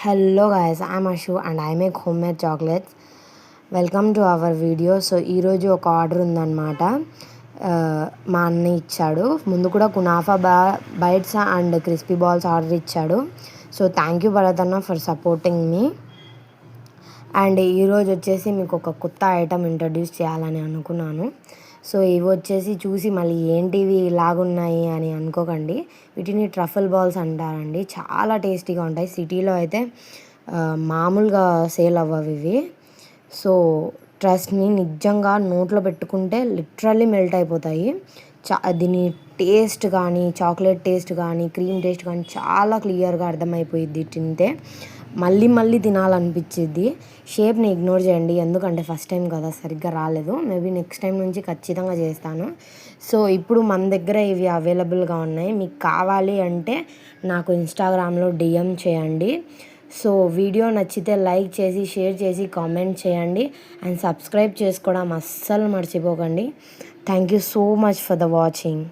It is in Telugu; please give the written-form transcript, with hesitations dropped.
Hello guys, I'm Ashu and I make homemade chocolates. Welcome to our video. So ఈరోజు ఒక ఆర్డర్ ఉందన్నమాట. మా అన్న ఇచ్చాడు. ముందు కూడా కునాఫా bites and crispy balls order ఇచ్చాడు. సో థ్యాంక్ యూ భరత్ అన్న ఫర్ సపోర్టింగ్ మీ. అండ్ ఈరోజు వచ్చేసి మీకు ఒక కొత్త ఐటమ్ ఇంట్రడ్యూస్ చేయాలని అనుకున్నాను. సో ఇవి వచ్చేసి చూసి మళ్ళీ ఏంటివి ఇలాగున్నాయి అని అనుకోకండి. వీటిని ట్రఫల్ బాల్స్ అంటారండి. చాలా టేస్టీగా ఉంటాయి. సిటీలో అయితే మామూలుగా సేల్ అవ్వవు ఇవి. సో ట్రస్ట్ మీ, నిజంగా నోట్లో పెట్టుకుంటే లిటరల్లీ మెల్ట్ అయిపోతాయి. దీని టేస్ట్ కానీ, చాక్లెట్ టేస్ట్ కానీ, క్రీమ్ టేస్ట్ కానీ చాలా క్లియర్గా అర్థమైపోయిద్ది. తింటే మళ్ళీ మళ్ళీ తినాలనిపించిద్ది. షేప్ని ఇగ్నోర్ చేయండి, ఎందుకంటే ఫస్ట్ టైం కదా సరిగ్గా రాలేదు. మేబీ నెక్స్ట్ టైం నుంచి ఖచ్చితంగా చేస్తాను. సో ఇప్పుడు మన దగ్గర ఇవి అవైలబుల్గా ఉన్నాయి. మీకు కావాలి అంటే నాకు ఇన్స్టాగ్రామ్లో డిఎం చేయండి. సో వీడియో నచ్చితే లైక్ చేసి, షేర్ చేసి, కామెంట్ చేయండి అండ్ సబ్స్క్రైబ్ చేసుకోవడం అస్సలు మర్చిపోకండి. Thank you so much for the watching.